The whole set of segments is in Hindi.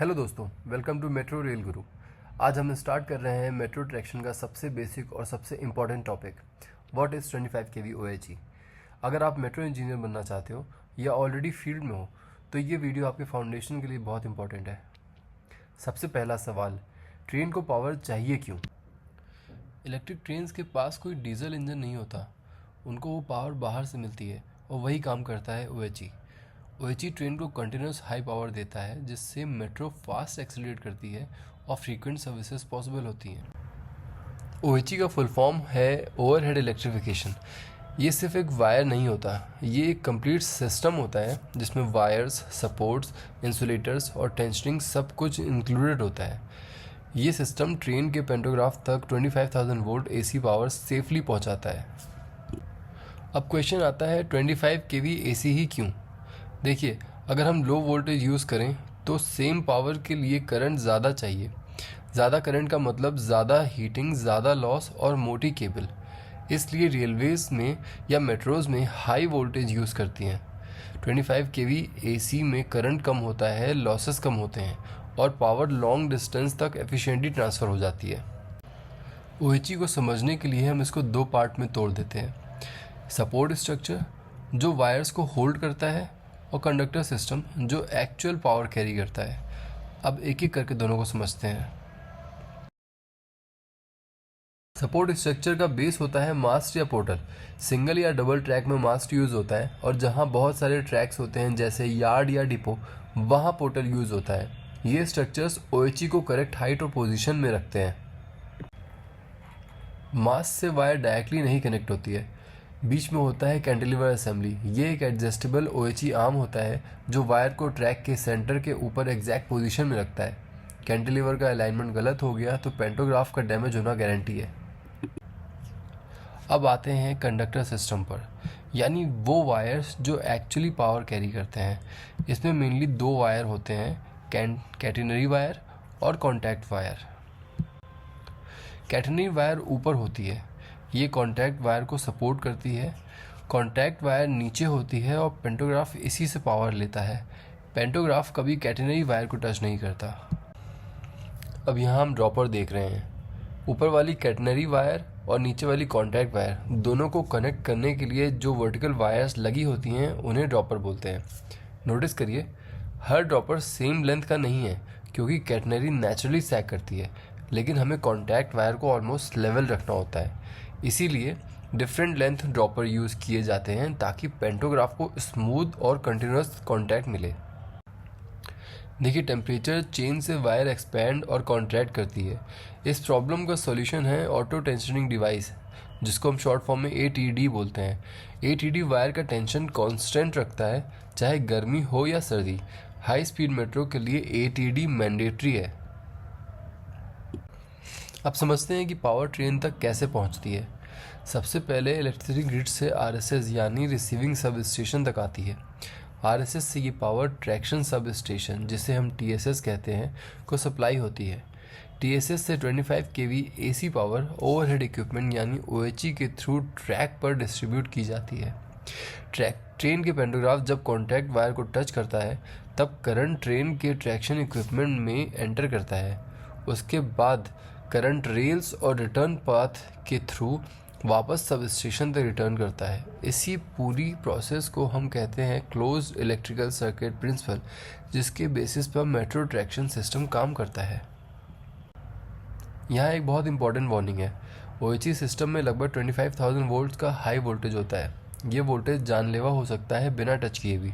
हेलो दोस्तों, वेलकम टू मेट्रो रेल गुरु। आज हम स्टार्ट कर रहे हैं मेट्रो ट्रैक्शन का सबसे बेसिक और सबसे important topic, what is 25 kV OHE। अगर आप मेट्रो इंजीनियर बनना चाहते हो या ऑलरेडी फील्ड में हो तो ये वीडियो आपके फाउंडेशन के लिए बहुत इंपॉर्टेंट है। सबसे पहला सवाल, ट्रेन को पावर चाहिए क्यों? इलेक्ट्रिक ट्रेन्स के पास कोई डीजल इंजन नहीं होता, उनको वो पावर बाहर से मिलती है और वही काम करता है OHE। OHE ट्रेन को कंटिन्यूस हाई पावर देता है जिससे मेट्रो फास्ट एक्सेलरेट करती है और फ्रीक्वेंट सर्विसेज पॉसिबल होती हैं। OHE का फुल फॉर्म है ओवरहेड इलेक्ट्रिफिकेशन। ये सिर्फ एक वायर नहीं होता, ये एक कंप्लीट सिस्टम होता है जिसमें वायर्स, सपोर्ट्स, इंसुलेटर्स और टेंशनिंग सब कुछ इंक्लूडेड होता है। ये सिस्टम ट्रेन के पेंटोग्राफ तक 25,000 वोल्ट AC पावर सेफली पहुंचाता है। अब क्वेश्चन आता है 25 kV AC ही क्यों? देखिए, अगर हम लो वोल्टेज यूज़ करें तो सेम पावर के लिए करंट ज़्यादा चाहिए। ज़्यादा करंट का मतलब ज़्यादा हीटिंग, ज़्यादा लॉस और मोटी केबल। इसलिए रेलवेज़ में या मेट्रोज़ में हाई वोल्टेज यूज़ करती हैं। 25 kV AC में करंट कम होता है, लॉसेस कम होते हैं और पावर लॉन्ग डिस्टेंस तक एफिशिएंटली ट्रांसफ़र हो जाती है। OHE को समझने के लिए हम इसको दो पार्ट में तोड़ देते हैं। सपोर्ट स्ट्रक्चर जो वायर्स को होल्ड करता है और कंडक्टर सिस्टम जो एक्चुअल पावर कैरी करता है। अब एक एक करके दोनों को समझते हैं। सपोर्ट स्ट्रक्चर का बेस होता है मास्ट या पोर्टल। सिंगल या डबल ट्रैक में मास्ट यूज़ होता है और जहां बहुत सारे ट्रैक्स होते हैं जैसे यार्ड या डिपो, वहां पोर्टल यूज़ होता है। ये स्ट्रक्चर्स OHE को करेक्ट हाइट और पोजीशन में रखते हैं। मास्ट से वायर डायरेक्टली नहीं कनेक्ट होती है, बीच में होता है कैंटिलीवर असेंबली। ये एक एडजस्टेबल OHE आर्म होता है जो वायर को ट्रैक के सेंटर के ऊपर एग्जैक्ट पोजीशन में रखता है। कैंटिलीवर का अलाइनमेंट गलत हो गया तो पेंटोग्राफ का डैमेज होना गारंटी है। अब आते हैं कंडक्टर सिस्टम पर, यानी वो वायर्स जो एक्चुअली पावर कैरी करते हैं। इसमें मेनली दो वायर होते हैं, कैटेनरी वायर और कॉन्टैक्ट वायर। कैटेनरी वायर ऊपर होती है, ये कॉन्टैक्ट वायर को सपोर्ट करती है। कॉन्टैक्ट वायर नीचे होती है और पेंटोग्राफ इसी से पावर लेता है। पेंटोग्राफ कभी कैटेनरी वायर को टच नहीं करता। अब यहाँ हम ड्रॉपर देख रहे हैं। ऊपर वाली कैटेनरी वायर और नीचे वाली कॉन्टैक्ट वायर दोनों को कनेक्ट करने के लिए जो वर्टिकल वायर्स लगी होती हैं उन्हें ड्रॉपर बोलते हैं। नोटिस करिए, हर ड्रॉपर सेम लेंथ का नहीं है क्योंकि कैटेनरी नेचुरली सैग करती है, लेकिन हमें कॉन्टैक्ट वायर को ऑलमोस्ट लेवल रखना होता है। इसीलिए डिफरेंट लेंथ ड्रॉपर यूज़ किए जाते हैं ताकि पेंटोग्राफ को स्मूथ और कंटिन्यूस कॉन्टैक्ट मिले। देखिए, टेम्परेचर चेंज से वायर एक्सपैंड और कॉन्ट्रैक्ट करती है। इस प्रॉब्लम का सॉल्यूशन है ऑटो टेंशनिंग डिवाइस, जिसको हम शॉर्ट फॉर्म में ATD बोलते हैं। ATD वायर का टेंशन कांस्टेंट रखता है, चाहे गर्मी हो या सर्दी। हाई स्पीड मेट्रो के लिए ATD मैंडेटरी है। अब समझते हैं कि पावर ट्रेन तक कैसे पहुंचती है। सबसे पहले इलेक्ट्रिसिटी ग्रिड से RSS यानी रिसीविंग सब स्टेशन तक आती है। RSS से ये पावर ट्रैक्शन सब स्टेशन, जिसे हम TSS कहते हैं, को सप्लाई होती है। TSS से 25 kV AC power overhead equipment यानी OHE के थ्रू ट्रैक पर डिस्ट्रीब्यूट की जाती है। ट्रेन के पेंटोग्राफ जब कॉन्टैक्ट वायर को टच करता है तब करंट ट्रेन के ट्रैक्शन इक्विपमेंट में एंटर करता है। उसके बाद करंट रेल्स और रिटर्न पाथ के थ्रू वापस सब स्टेशन तक रिटर्न करता है। इसी पूरी प्रोसेस को हम कहते हैं क्लोज्ड इलेक्ट्रिकल सर्किट प्रिंसिपल, जिसके बेसिस पर मेट्रो ट्रैक्शन सिस्टम काम करता है। यहाँ एक बहुत इंपॉर्टेंट वार्निंग है। OHE सिस्टम में लगभग 25,000 वोल्ट का हाई वोल्टेज होता है। ये वोल्टेज जानलेवा हो सकता है बिना टच किए भी।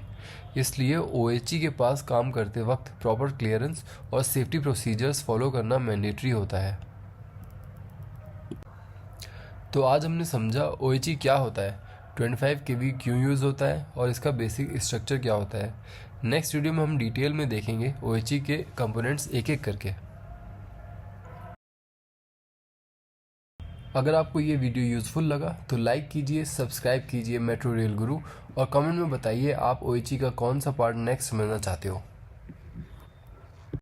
इसलिए OHE के पास काम करते वक्त प्रॉपर क्लियरेंस और सेफ्टी प्रोसीजर्स फॉलो करना मैंडेटरी होता है। तो आज हमने समझा OHE क्या होता है, 25 kV क्यों यूज़ होता है और इसका बेसिक स्ट्रक्चर क्या होता है। नेक्स्ट वीडियो में हम डिटेल में देखेंगे OHE के कंपोनेंट्स एक एक करके। अगर आपको ये वीडियो यूज़फुल लगा तो लाइक कीजिए, सब्सक्राइब कीजिए मेट्रो रेल गुरु और कमेंट में बताइए आप OHE का कौन सा पार्ट नेक्स्ट समझना चाहते हो।